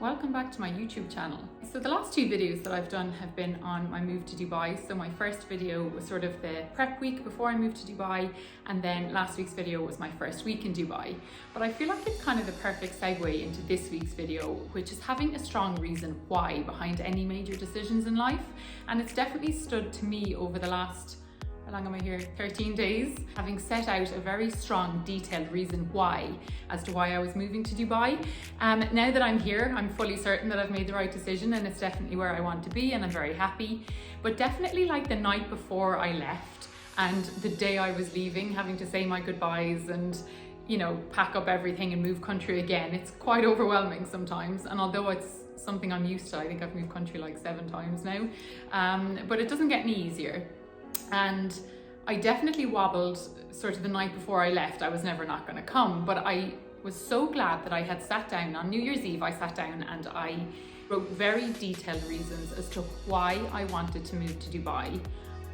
welcome back to my YouTube channel. So the last two videos that I've done have been on my move to Dubai. So my first video was sort of the prep week before I moved to Dubai, and then last week's video was my first week in Dubai. But I feel like it's kind of the perfect segue into this week's video, which is having a strong reason why behind any major decisions in life. And it's definitely stood to me over the last, how long am I here? 13 days, having set out a very strong, detailed reason why, as to why I was moving to Dubai. Now that I'm here, I'm fully certain that I've made the right decision and it's definitely where I want to be, and I'm very happy. But definitely like the night before I left and the day I was leaving, having to say my goodbyes and, you know, pack up everything and move country again, it's quite overwhelming sometimes. And although it's something I'm used to, I think I've moved country like 7 times now, but it doesn't get any easier. And I definitely wobbled sort of the night before I left. I was never not going to come, but I was so glad that I had sat down on New Year's Eve. I sat down and I wrote very detailed reasons as to why I wanted to move to Dubai,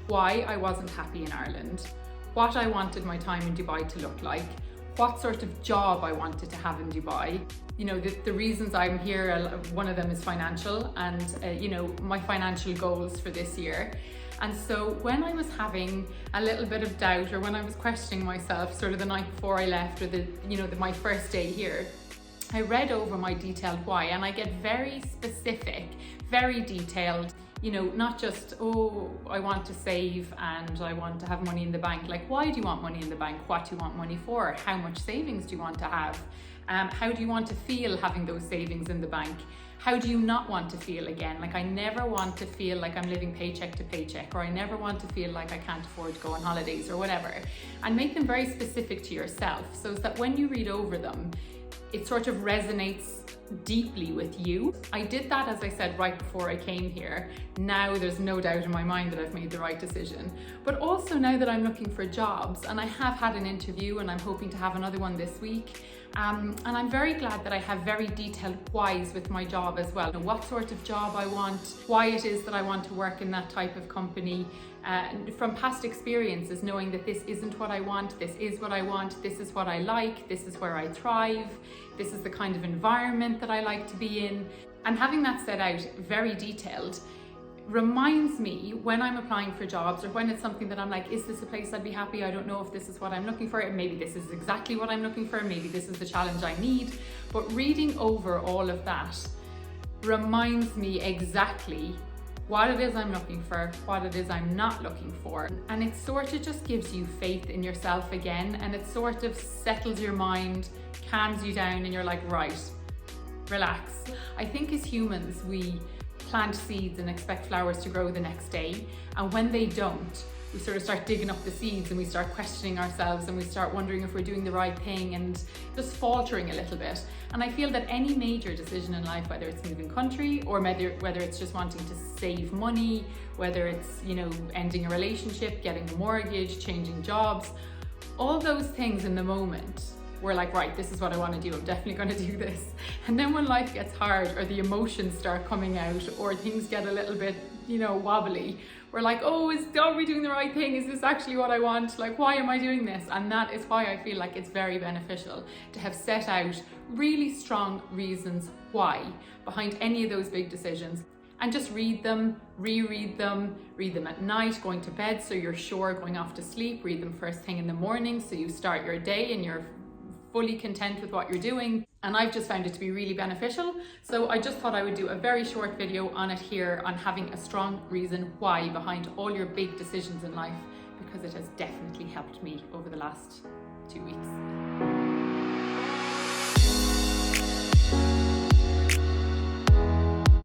why I wasn't happy in Ireland, what I wanted my time in Dubai to look like, what sort of job I wanted to have in Dubai. You know, the reasons I'm here, one of them is financial, and you know, my financial goals for this year. And so when I was having a little bit of doubt, or when I was questioning myself sort of the night before I left, or my first day here, I read over my detailed why, and I get very specific, very detailed. You know, not just, oh, I want to save and I want to have money in the bank. Like, why do you want money in the bank? What do you want money for? How much savings do you want to have? How do you want to feel having those savings in the bank? How do you not want to feel again? Like, I never want to feel like I'm living paycheck to paycheck, or I never want to feel like I can't afford to go on holidays or whatever. And make them very specific to yourself, so that when you read over them, it sort of resonates deeply with you. I did that, as I said, right before I came here. Now there's no doubt in my mind that I've made the right decision. But also now that I'm looking for jobs, and I have had an interview and I'm hoping to have another one this week, and I'm very glad that I have very detailed whys with my job as well. What sort of job I want, why it is that I want to work in that type of company, from past experiences, knowing that this isn't what I want, this is what I want, this is what I like, this is where I thrive, this is the kind of environment that I like to be in. And having that set out very detailed reminds me when I'm applying for jobs, or when it's something that I'm like, is this a place I'd be happy? I don't know if this is what I'm looking for. Maybe this is exactly what I'm looking for. Maybe this is the challenge I need. But reading over all of that reminds me exactly what it is I'm looking for, what it is I'm not looking for. And it sort of just gives you faith in yourself again, and it sort of settles your mind, calms you down, and you're like, right, relax. I think as humans, we plant seeds and expect flowers to grow the next day, and when they don't, we sort of start digging up the seeds and we start questioning ourselves, and we start wondering if we're doing the right thing and just faltering a little bit. And I feel that any major decision in life, whether it's moving country, or whether it's just wanting to save money, whether it's, you know, ending a relationship, getting a mortgage, changing jobs, all those things in the moment, we're like, right, this is what I want to do. I'm definitely going to do this. And then when life gets hard, or the emotions start coming out, or things get a little bit, you know, wobbly, we're like, oh, are we doing the right thing? Is this actually what I want? Like, why am I doing this? And that is why I feel like it's very beneficial to have set out really strong reasons why behind any of those big decisions. And just read them, reread them, read them at night, going to bed so you're sure, going off to sleep, read them first thing in the morning so you start your day and you're fully content with what you're doing. And I've just found it to be really beneficial. So I just thought I would do a very short video on it here, on having a strong reason why behind all your big decisions in life, because it has definitely helped me over the last 2 weeks.